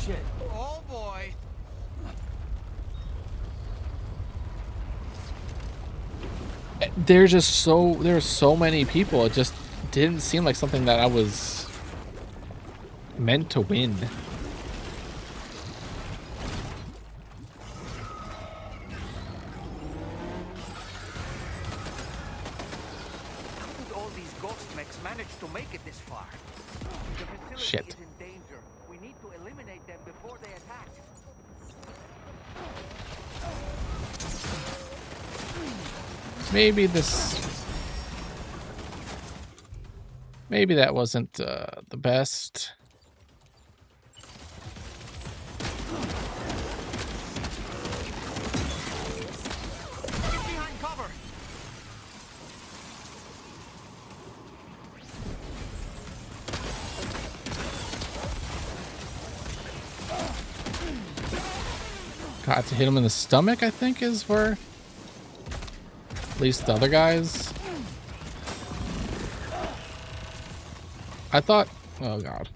shit. Oh boy. There's so many people. It just didn't seem like something that I was meant to win. How did all these ghost mechs manage to make it this far? The facility Shit. is in danger. We need to eliminate them before they attack. Maybe that wasn't the best. Get behind cover. Got to hit him in the stomach, I think, is where at least the other guys. I thought, oh god.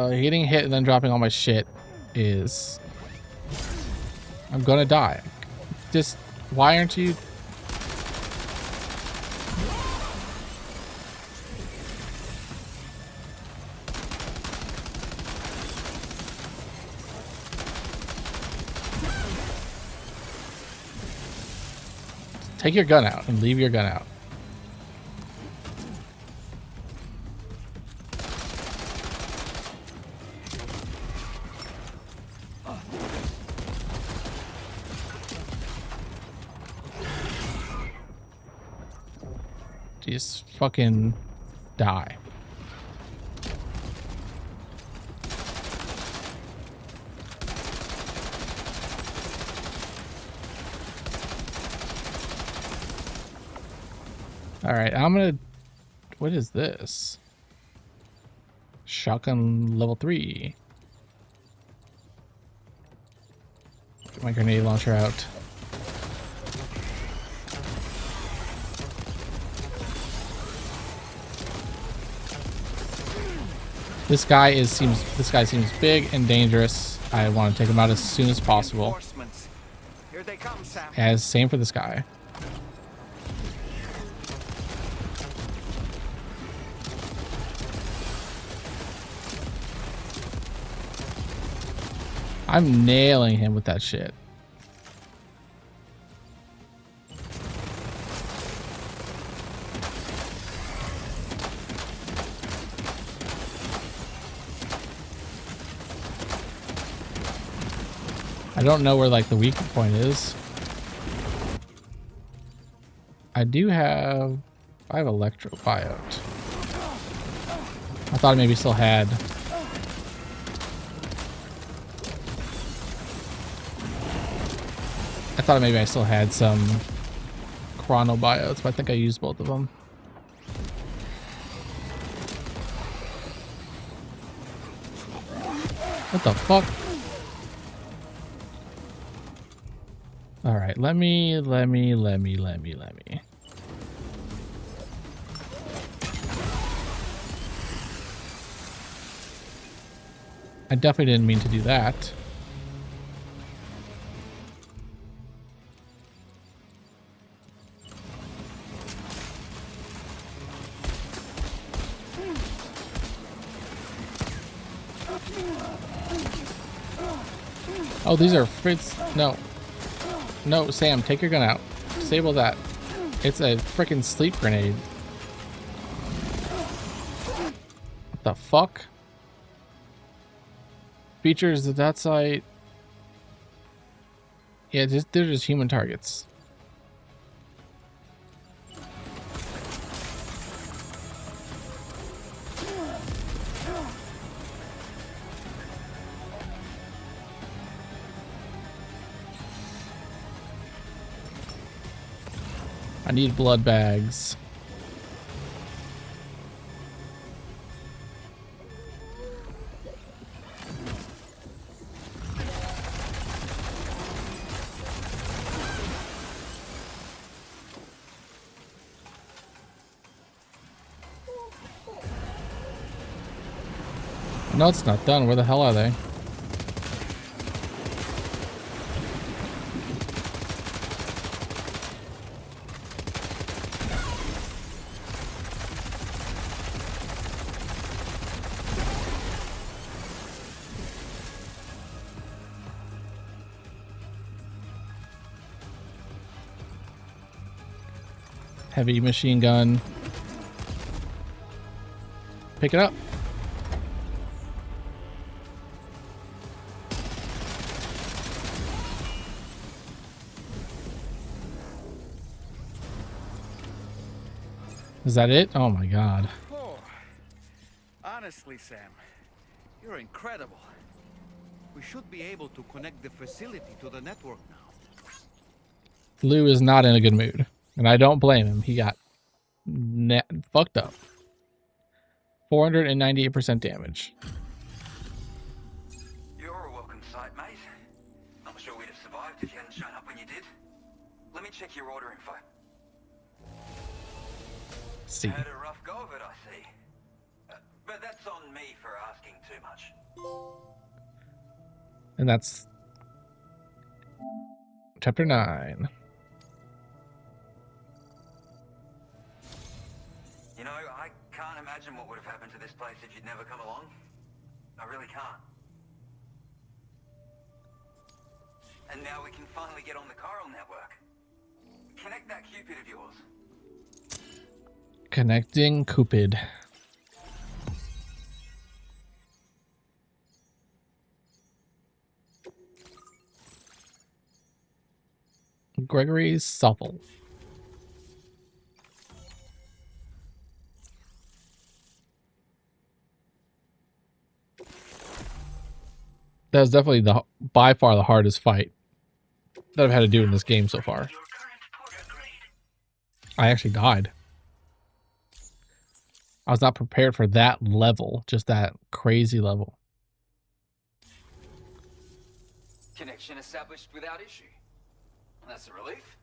Getting hit and then dropping all my shit is, I'm gonna die. Just, why aren't you? Take your gun out and leave your gun out. Just fucking die. All right, I'm gonna. What is this? Shotgun level 3. Get my grenade launcher out. This guy seems big and dangerous. I want to take him out as soon as possible. Here they come, Sam. As same for this guy. I'm nailing him with that shit. I don't know where like the weak point is. I have electro biote. I thought I maybe still had. I thought maybe I still had some chronobiotes, but I think I used both of them. What the fuck? All right, let me. I definitely didn't mean to do that. Oh, these are Fritz. No. No, Sam, take your gun out. Disable that. It's a freaking sleep grenade. What the fuck? Features the dot site. Yeah, they're just human targets. I need blood bags. No, it's not done. Where the hell are they? Heavy machine gun. Pick it up. Is that it? Oh my god. Oh, honestly, Sam, you're incredible. We should be able to connect the facility to the network now. Lou is not in a good mood, and I don't blame him. He got fucked up. 498% damage. You're a welcome sight, mate. Not sure we'd have survived if you hadn't shown up when you did. Let me check your order info. See. Had a rough go of it, I see. But that's on me for asking too much. And that's chapter 9. You know, I can't imagine what would have happened to this place if you'd never come along. I really can't. And now we can finally get on the chiral network. Connect that Cupid of yours. Connecting Cupid. Gregory Soffel. That was definitely by far the hardest fight that I've had to do in this game so far. I actually died. I was not prepared for that level, just that crazy level. Connection established without issue. That's a relief.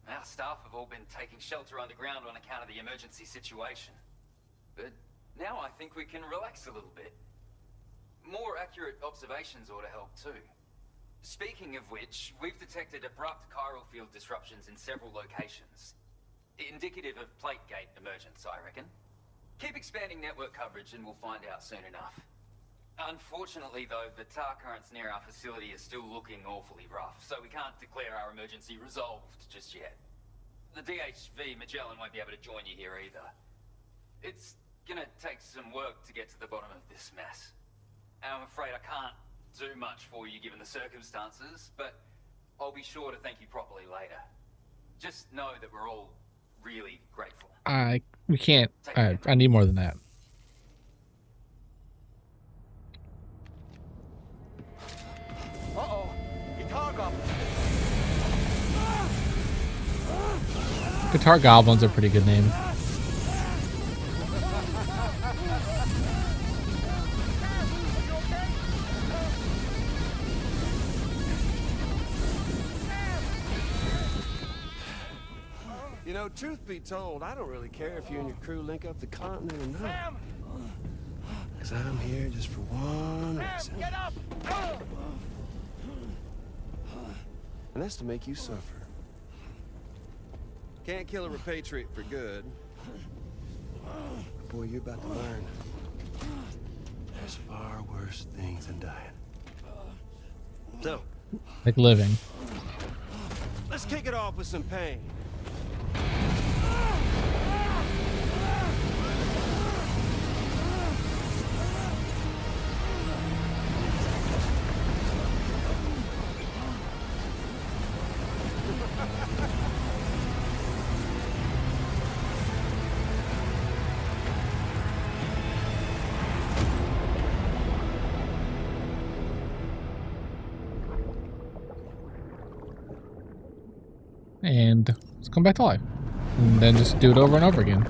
Our staff have all been taking shelter underground on account of the emergency situation. But now I think we can relax a little bit. More accurate observations ought to help too. Speaking of which, we've detected abrupt chiral field disruptions in several locations. Indicative of plate gate emergence, I reckon. Keep expanding network coverage and we'll find out soon enough. Unfortunately though, the tar currents near our facility are still looking awfully rough, so we can't declare our emergency resolved just yet. The DHV Magellan won't be able to join you here either. It's gonna take some work to get to the bottom of this mess. And I'm afraid I can't do much for you given the circumstances, but I'll be sure to thank you properly later. Just know that we're all really grateful. We can't. I need more than that. Uh-oh, guitar goblin. Guitar Goblin's a pretty good name. You know, truth be told, I don't really care if you and your crew link up the continent or not. Sam! Because I'm here just for one reason. Sam, get up! And that's to make you suffer. Can't kill a repatriate for good. But boy, you're about to learn. There's far worse things than dying. So, Like living. let's kick it off with some pain. And let's come back to life. And then just do it over and over again.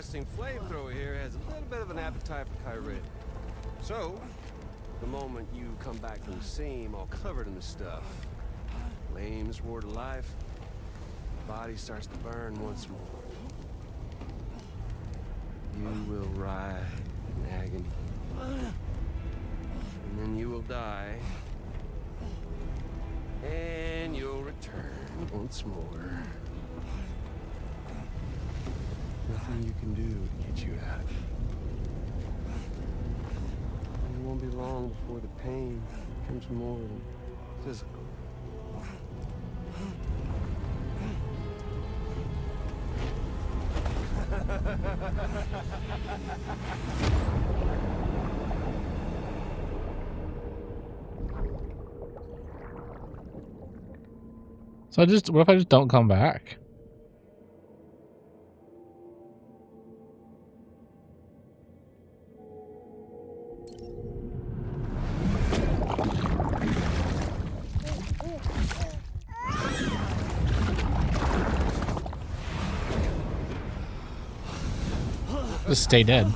long-lasting flamethrower here has a little bit of an appetite for Kyrie. So, the moment you come back from the scene all covered in the stuff, flames roar to life, the body starts to burn once more. You will writhe in agony. And then you will die. And you'll return once more. Nothing you can do to get you out of it. And it won't be long before the pain becomes more than physical. So what if I just don't come back? Just stay dead.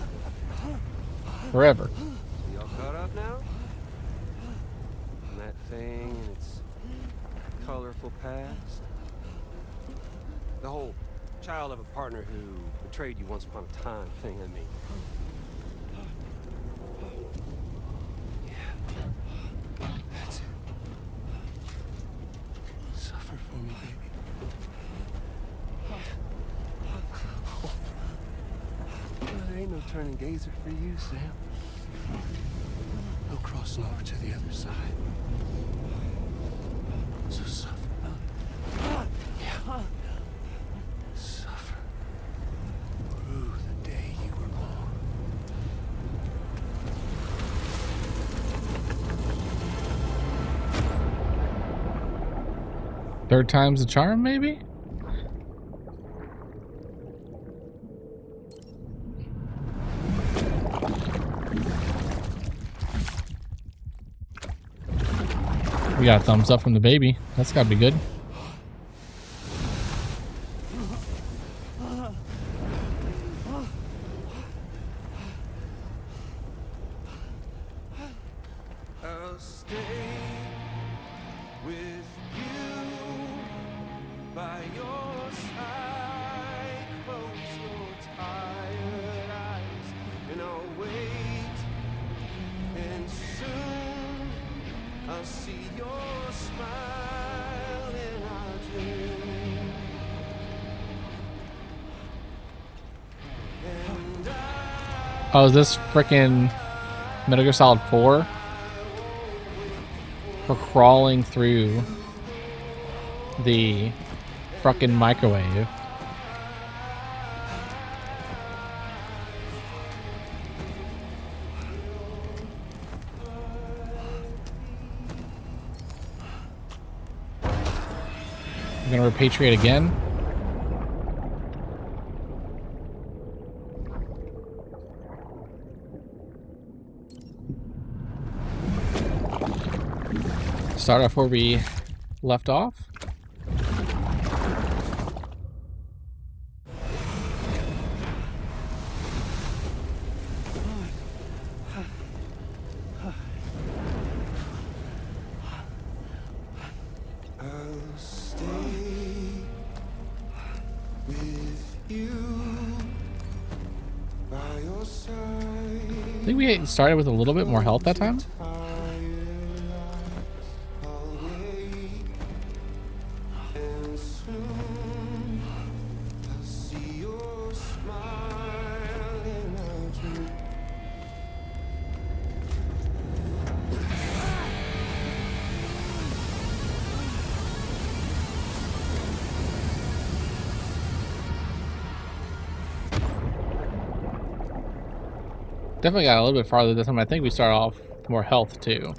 Forever. Y'all caught up now? And that thing and its colorful past? The whole child of a partner who betrayed you once upon a time thing, I mean. Yeah. That's it. Suffer for me, baby. There ain't no turning gazer for you, Sam. No crossing over to the other side. So suffer. Yeah. Suffer. Through the day you were born. Third time's the charm, maybe? We got a thumbs up from the baby. That's gotta be good. I'll stay with you by your side. Close your tired eyes, and I'll wait. And soon I'll see your smile in our dream. And Oh, is this frickin' Metal Gear Solid 4? For crawling through the frickin' microwave. I'm gonna repatriate again. Start off where we left off. I'll stay with you by your side. I think we started with a little bit more health that time. Definitely got a little bit farther this time. I think we start off with more health too.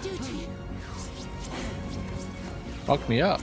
do to you? Fuck me up.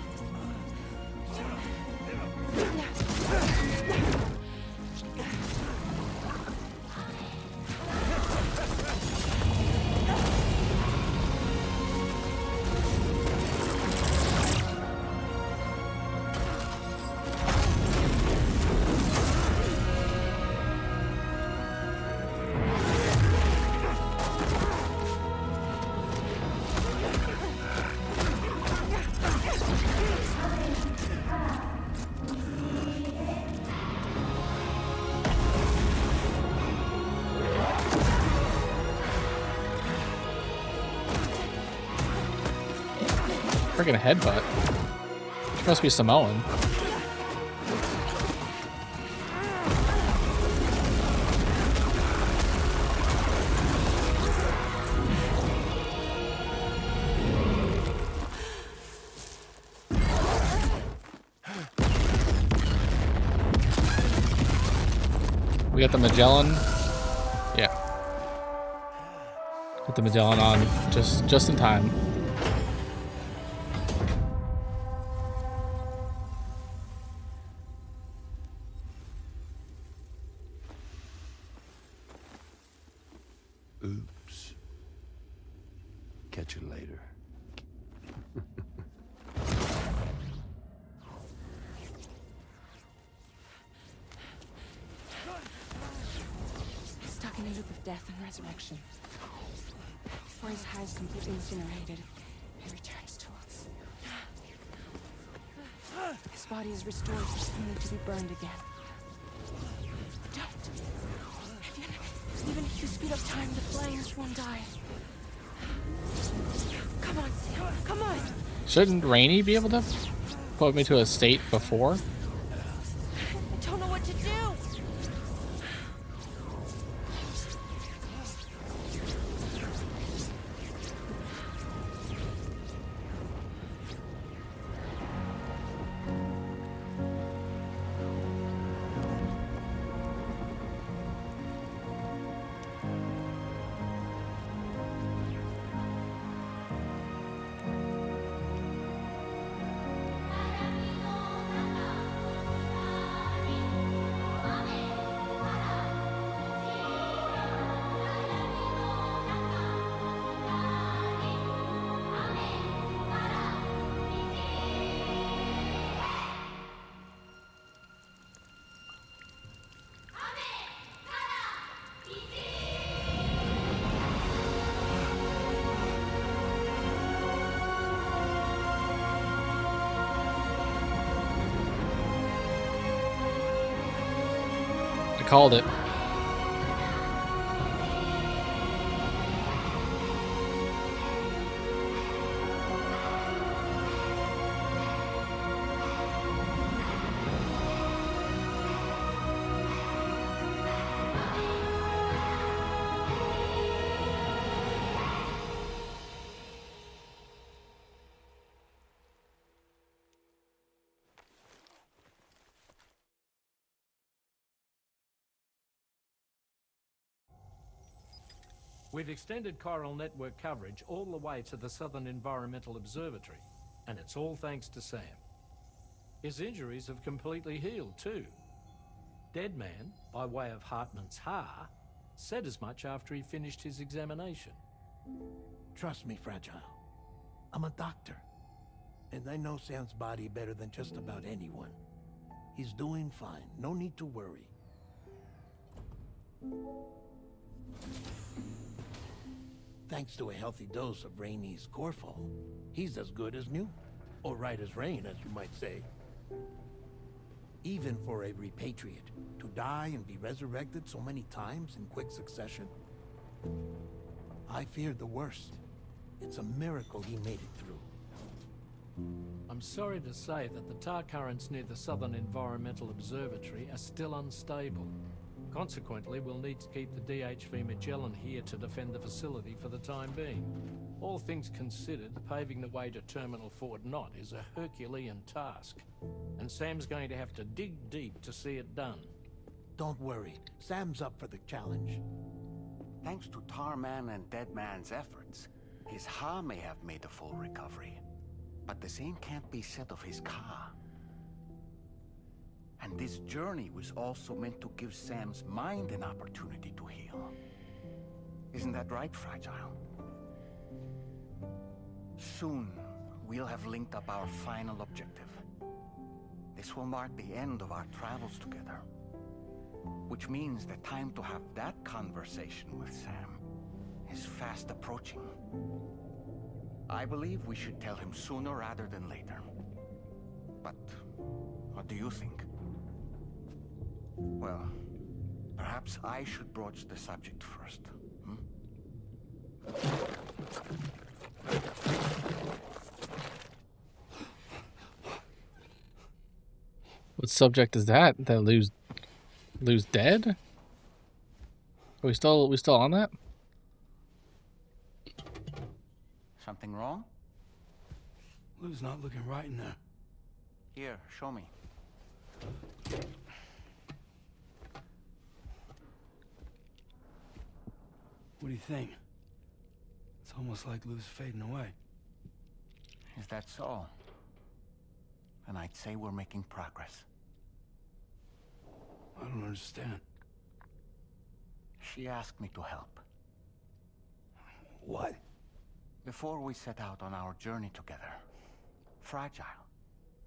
Freaking headbutt. She must be Samoan. We got the Magellan. Yeah. Got the Magellan on just in time. Oops. Catch you later. Stuck in a loop of death and resurrection. Before his high is completely incinerated, he returns to us. His body is restored, only to be burned again. Don't. Even if you speed up time, the flames won't die. Come on, Sam. Come on. Shouldn't Rainey be able to put me to a state before? I don't know what to do. I called it. We've extended chiral network coverage all the way to the Southern Environmental Observatory, and it's all thanks to Sam. His injuries have completely healed too. Deadman, by way of Hartman's Ha, said as much after he finished his examination. Trust me, Fragile. I'm a doctor. And I know Sam's body better than just about anyone. He's doing fine. No need to worry. Thanks to a healthy dose of Rainey's Corfol, he's as good as new. Or right as rain, as you might say. Even for a repatriate, to die and be resurrected so many times in quick succession. I feared the worst. It's a miracle he made it through. I'm sorry to say that the tar currents near the Southern Environmental Observatory are still unstable. Consequently, we'll need to keep the DHV Magellan here to defend the facility for the time being. All things considered, paving the way to Terminal Fort Knott is a Herculean task, and Sam's going to have to dig deep to see it done. Don't worry, Sam's up for the challenge. Thanks to Tarman and Deadman's efforts, His Ha may have made a full recovery, but the same can't be said of his Ka. And this journey was also meant to give Sam's mind an opportunity to heal. Isn't that right, Fragile? Soon, we'll have linked up our final objective. This will mark the end of our travels together. Which means the time to have that conversation with Sam is fast approaching. I believe we should tell him sooner rather than later. But what do you think? Well, perhaps I should broach the subject first. What subject is that? That lose dead? Are we still on that? Something wrong? Lou's not looking right in there. Here, show me. What do you think? It's almost like Lou's fading away. Is that so? And I'd say we're making progress. I don't understand. She asked me to help. What? Before we set out on our journey together, Fragile,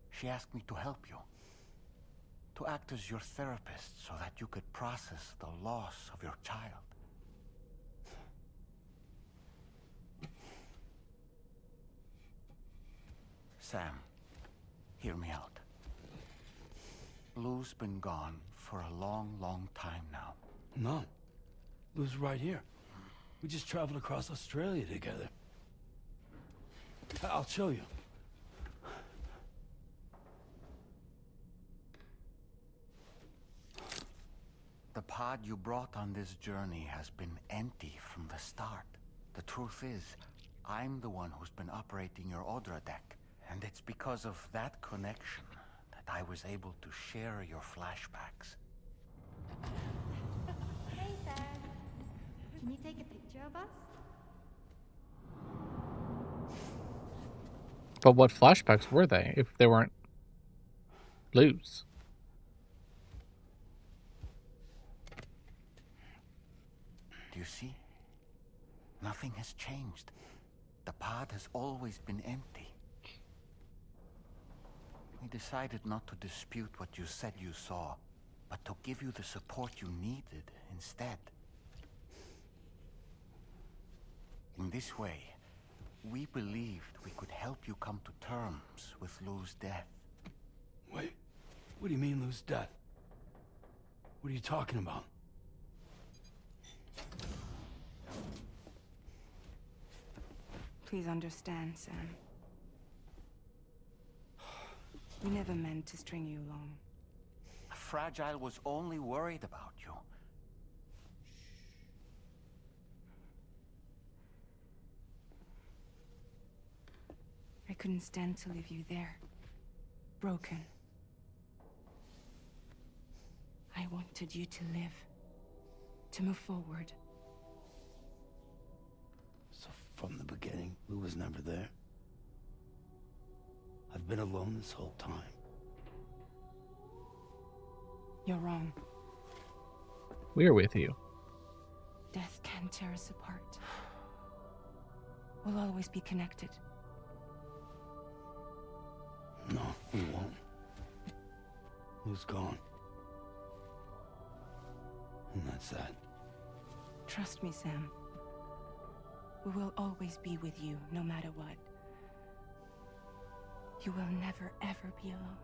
she asked me to help you. To act as your therapist so that you could process the loss of your child. Sam, hear me out. Lou's been gone for a long, long time now. No. Lou's right here. We just traveled across Australia together. I'll show you. The pod you brought on this journey has been empty from the start. The truth is, I'm the one who's been operating your Odra deck. And it's because of that connection that I was able to share your flashbacks. Hey, Sam. Can you take a picture of us? But what flashbacks were they if they weren't Lou's? Do you see? Nothing has changed. The pod has always been empty. We decided not to dispute what you said you saw, but to give you the support you needed instead. In this way, we believed we could help you come to terms with Lou's death. Wait, what do you mean Lou's death? What are you talking about? Please understand, Sam. We never meant to string you along. Fragile was only worried about you. I couldn't stand to leave you there, broken. I wanted you to live, to move forward. So from the beginning, Lou was never there? I've been alone this whole time. You're wrong. We're with you. Death can tear us apart. We'll always be connected. No, we won't. Lou's gone. And that's that. Trust me, Sam. We will always be with you, no matter what. You will never, ever be alone.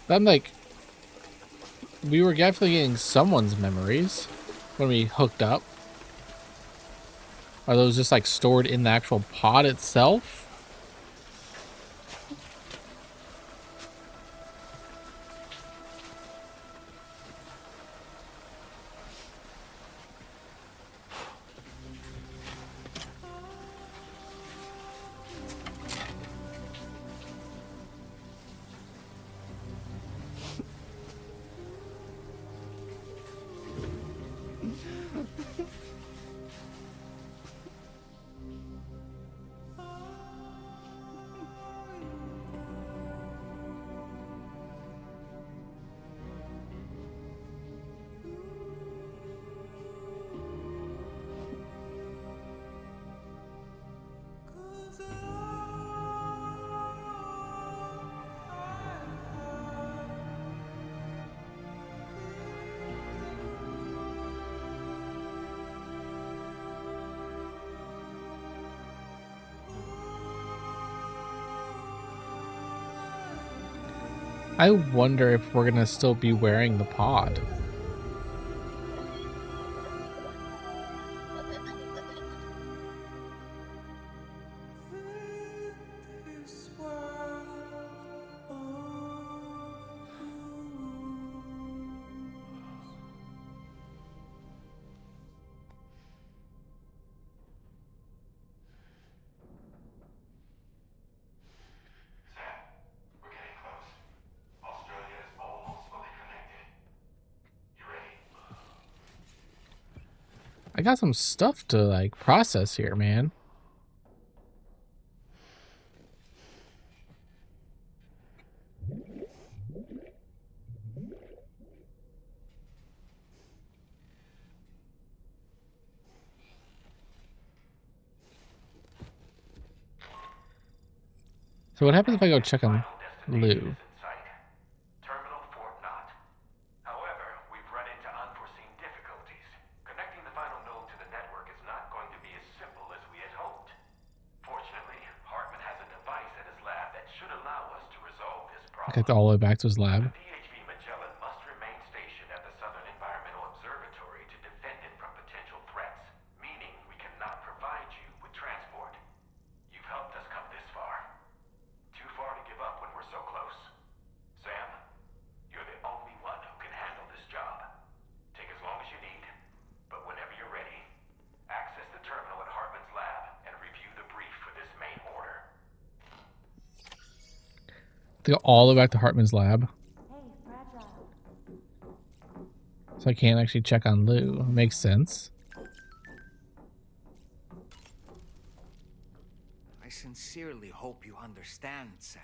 I'm like, we were definitely getting someone's memories when we hooked up. Are those just like stored in the actual pod itself? I wonder if we're gonna still be wearing the pod. I got some stuff to like process here, man. So what happens if I go check on Lou? I got all the way back to his lab. To go all the way back to Hartman's lab. So I can't actually check on Lou. Makes sense. I sincerely hope you understand, Sam.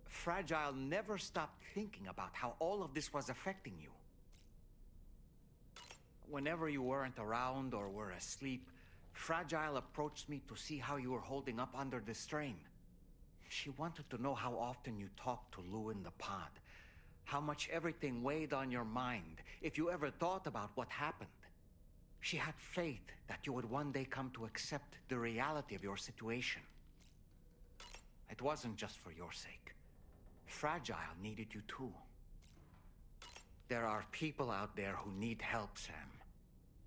Fragile never stopped thinking about how all of this was affecting you. Whenever you weren't around or were asleep, Fragile approached me to see how you were holding up under the strain. She wanted to know how often you talked to Lou in the pod, how much everything weighed on your mind, if you ever thought about what happened. She had faith that you would one day come to accept the reality of your situation. It wasn't just for your sake. Fragile needed you too. There are people out there who need help, Sam.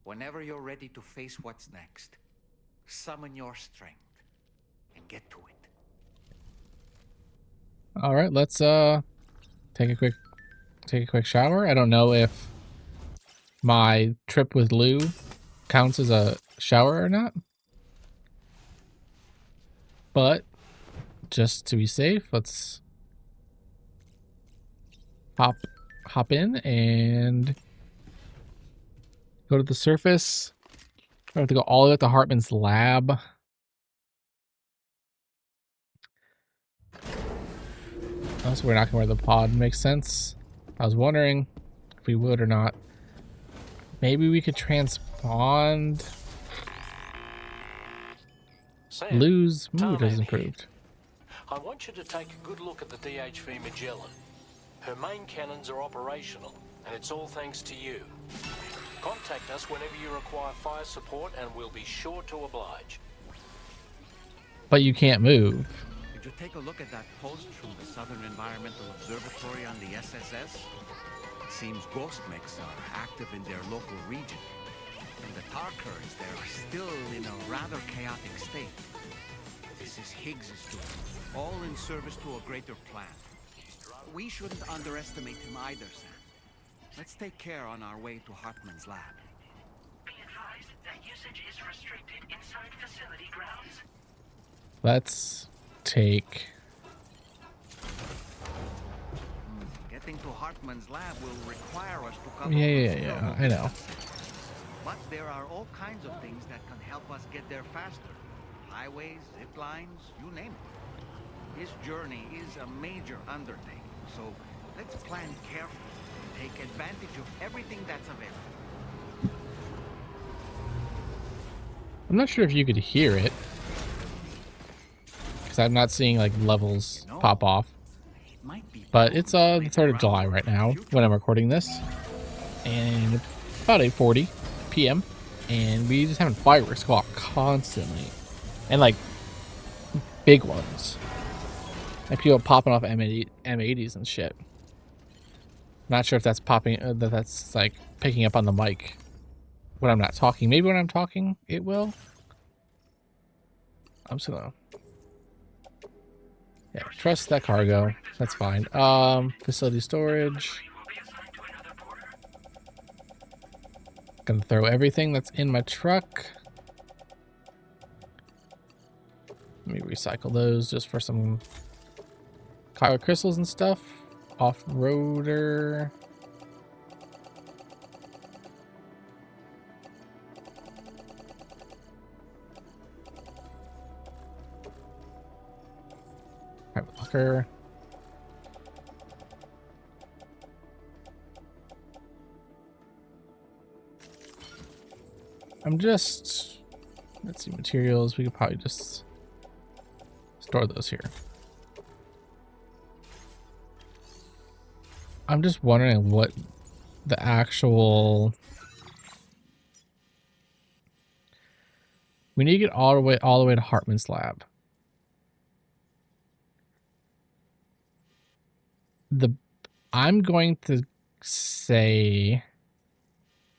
Whenever you're ready to face what's next, summon your strength and get to it. All right, let's take a quick shower. I don't know if my trip with Lou counts as a shower or not, but just to be safe, let's hop in and go to the surface. I have to go all the way up to Hartman's lab. So we're not gonna wear the pod. Makes sense. I was wondering if we would or not. Maybe we could transpond. Sam, Lou's mood Tarman has improved. I want you to take a good look at the DHV Magellan. Her main cannons are operational, and it's all thanks to you. Contact us whenever you require fire support, and we'll be sure to oblige. But you can't move. Did you take a look at that post from the Southern Environmental Observatory on the SSS? It seems ghost mechs are active in their local region, and the tar currents there are still in a rather chaotic state. This is Higgs' doing, all in service to a greater plan. We shouldn't underestimate him either, Sam. Let's take care on our way to Hartman's lab. Be advised that usage is restricted inside facility grounds. Let's take... Getting to Hartman's lab will require us to cover... Yeah, I know. But there are all kinds of things that can help us get there faster. Highways, zip lines, you name it. This journey is a major undertaking, so let's plan carefully and take advantage of everything that's available. I'm not sure if you could hear it, because I'm not seeing like levels pop off. But it's the 3rd of July right now when I'm recording this, and about 8:40 p.m. and we just having fireworks go off constantly, and like big ones. Like people popping off M80s and shit. Not sure if that's popping, that's like picking up on the mic when I'm not talking. Maybe when I'm talking, it will. I'm just gonna, yeah, trust that cargo. That's fine. Facility storage. Gonna throw everything that's in my truck. Let me recycle those just for some kyber crystals and stuff. Off-roader. Private locker. Let's see, materials. We could probably just store those here. I'm just wondering what the actual... We need to get all the way to Hartman's lab. I'm going to say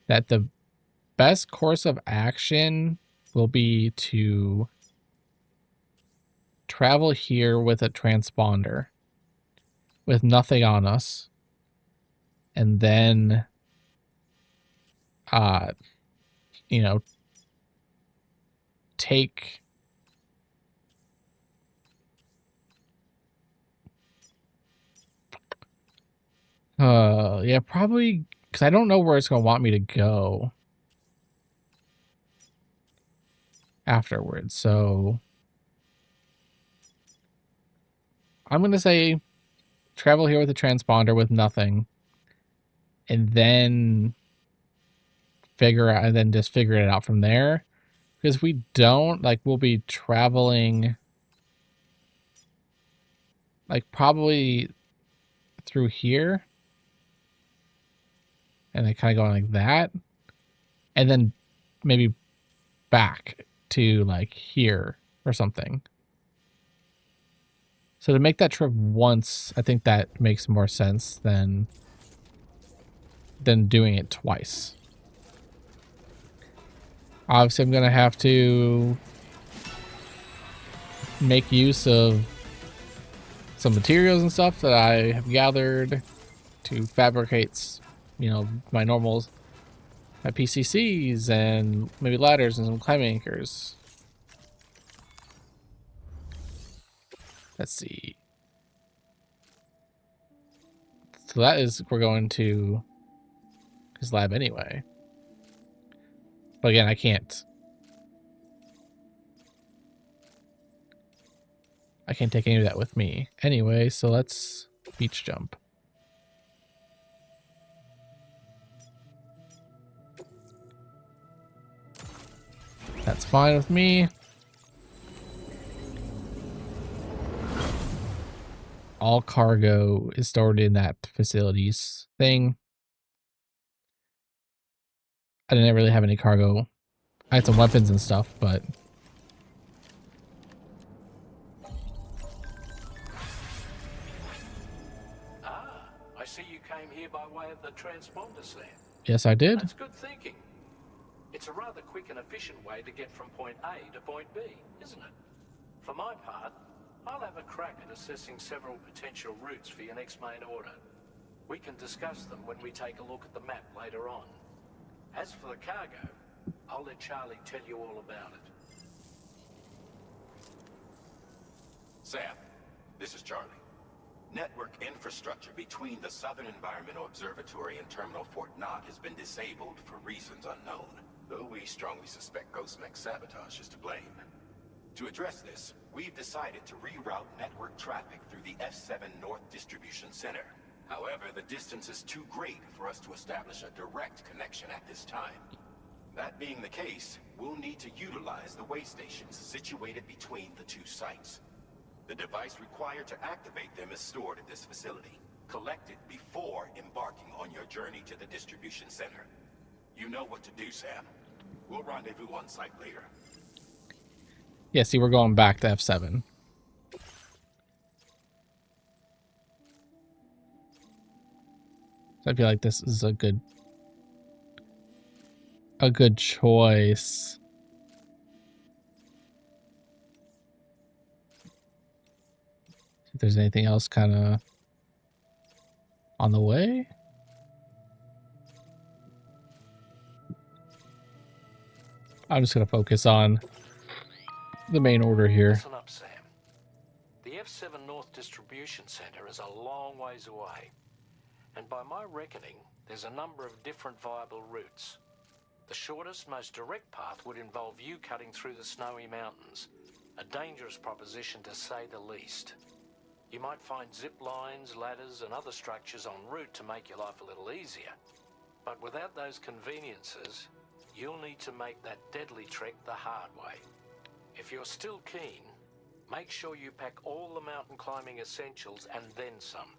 that the best course of action will be to travel here with a transponder with nothing on us, and then you know, take yeah, probably, because I don't know where it's gonna want me to go afterwards, so I'm gonna say travel here with a transponder with nothing, and then just figure it out from there. Because we don't, like, we'll be traveling like probably through here, and then kind of going like that, and then maybe back to like here or something. So to make that trip once, I think that makes more sense than doing it twice. Obviously, I'm going to have to make use of some materials and stuff that I have gathered to fabricate, you know, my PCCs and maybe ladders and some climbing anchors. Let's see. So that is, we're going to his lab anyway. But again, I can't take any of that with me. Anyway, so let's beach jump. That's fine with me. All cargo is stored in that facilities thing. I didn't really have any cargo. I had some weapons and stuff, but I see you came here by way of the transponder set. yes, I did. That's good thinking. It's a rather quick and efficient way to get from point A to point B, isn't it? For my part, I'll have a crack at assessing several potential routes for your next main order. We can discuss them when we take a look at the map later on. As for the cargo, I'll let Charlie tell you all about it. Sam, this is Charlie. Network infrastructure between the Southern Environmental Observatory and Terminal Fort Knox has been disabled for reasons unknown, though we strongly suspect Ghostmech sabotage is to blame. To address this, we've decided to reroute network traffic through the F7 North Distribution Center. However, the distance is too great for us to establish a direct connection at this time. That being the case, we'll need to utilize the way stations situated between the two sites. The device required to activate them is stored at this facility. Collect it before embarking on your journey to the distribution center. You know what to do, Sam. We'll rendezvous on site later. Yeah, see, we're going back to F7. So I feel like this is a good choice. See if there's anything else kind of on the way. I'm just going to focus on the main order here. Listen up, Sam. The F7 North Distribution Center is a long ways away. And by my reckoning, there's a number of different viable routes. The shortest, most direct path would involve you cutting through the snowy mountains. A dangerous proposition to say the least. You might find zip lines, ladders, and other structures en route to make your life a little easier. But without those conveniences, you'll need to make that deadly trek the hard way. If you're still keen, make sure you pack all the mountain climbing essentials and then some.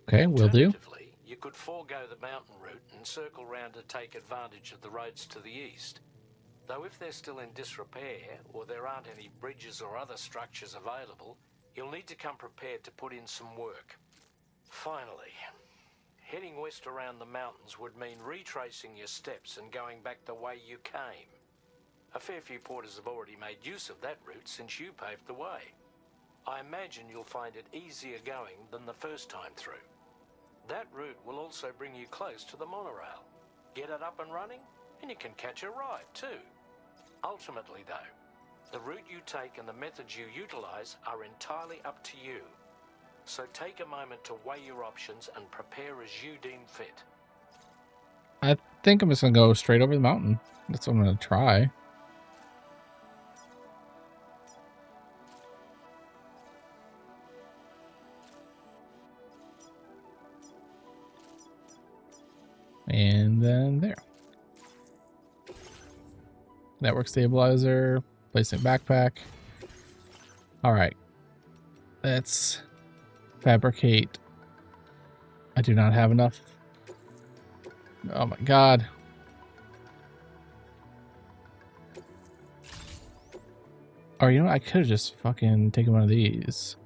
Okay, will do. Alternatively, you could forego the mountain route and circle round to take advantage of the roads to the east. Though if they're still in disrepair, or there aren't any bridges or other structures available, you'll need to come prepared to put in some work. Finally, heading west around the mountains would mean retracing your steps and going back the way you came. A fair few porters have already made use of that route since you paved the way. I imagine you'll find it easier going than the first time through. That route will also bring you close to the monorail. Get it up and running, and you can catch a ride too. Ultimately though, the route you take and the methods you utilize are entirely up to you. So take a moment to weigh your options and prepare as you deem fit. I think I'm just going to go straight over the mountain. That's what I'm going to try. And then there. Network stabilizer. Placing backpack. Alright. Let's fabricate. I do not have enough. Oh my god. Or you know what? I could have just fucking taken one of these.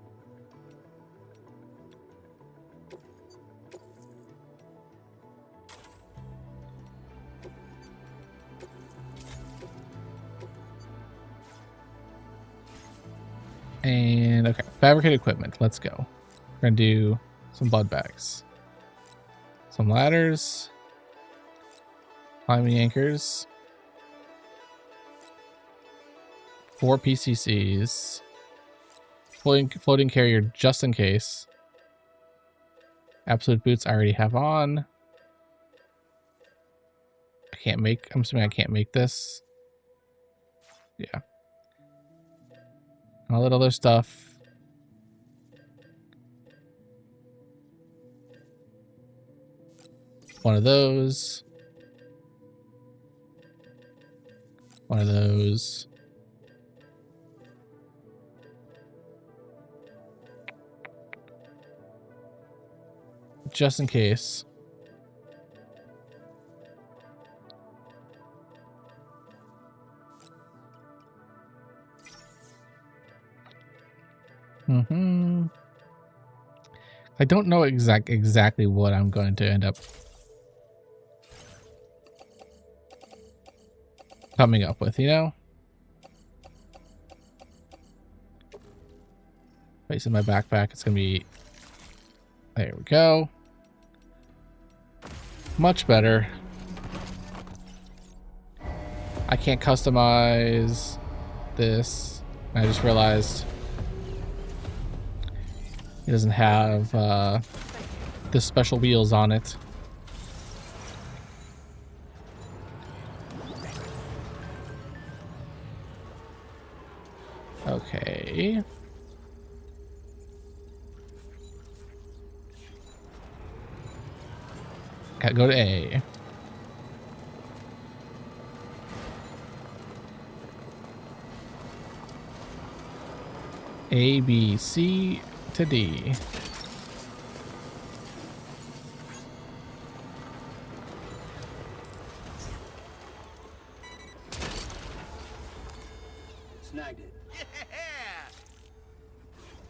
And okay, fabricate equipment. Let's go. We're gonna do some blood bags, some ladders, climbing anchors, 4 PCCs, floating carrier just in case. Absolute boots I already have on. I'm assuming I can't make this. Yeah. All that other stuff. One of those. One of those. Just in case. I don't know exactly what I'm going to end up coming up with, you know? Place in my backpack, it's gonna be, there we go. Much better. I can't customize this. I just realized it doesn't have the special wheels on it. Okay. Gotta go to A. A, B, C to D. Snagged it.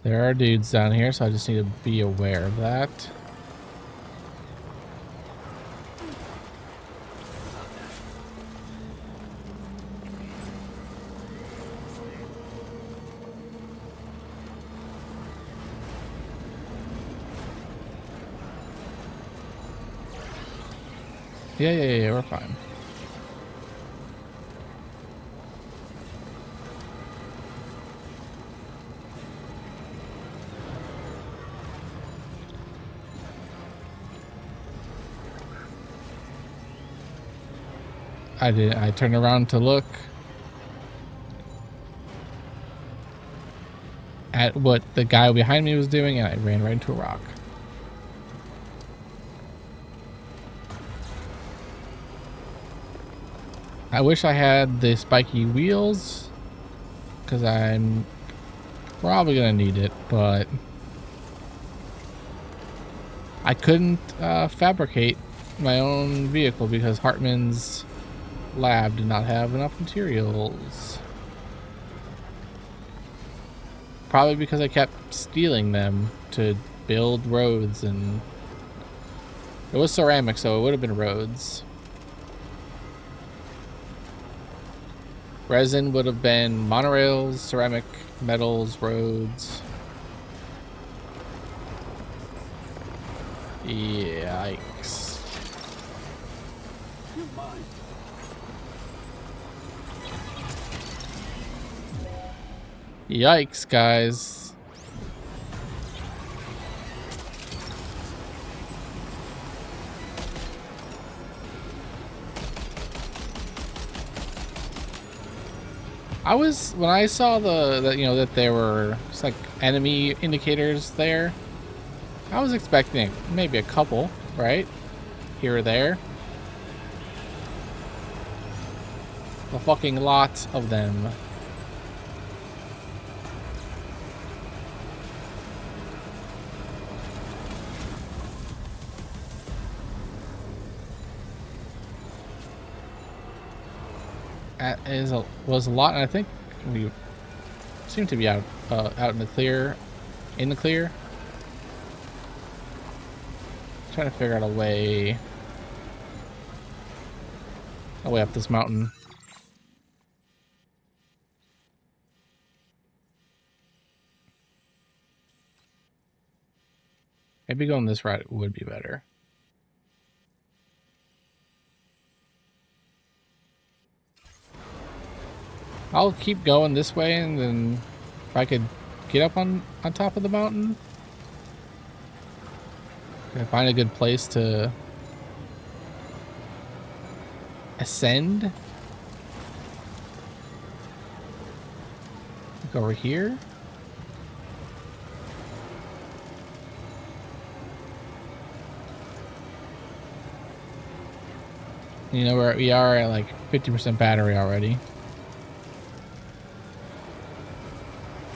There are dudes down here, so I just need to be aware of that. Yeah, we're fine. I turned around to look at what the guy behind me was doing, and I ran right into a rock. I wish I had the spiky wheels, because I'm probably gonna need it, but I couldn't fabricate my own vehicle because Hartman's lab did not have enough materials. Probably because I kept stealing them to build roads, and it was ceramic, so it would have been roads. Resin would have been monorails, ceramic, metals, roads. Yikes. Yikes, guys. When I saw that there were just like enemy indicators there, I was expecting maybe a couple, right? Here or there. A fucking lot of them. Was a lot, and I think we seem to be out in the clear. Trying to figure out a way up this mountain. Maybe going this route would be better. I'll keep going this way, and then if I could get up on top of the mountain, can I find a good place to ascend? Look over here. You know, we are at like 50% battery already.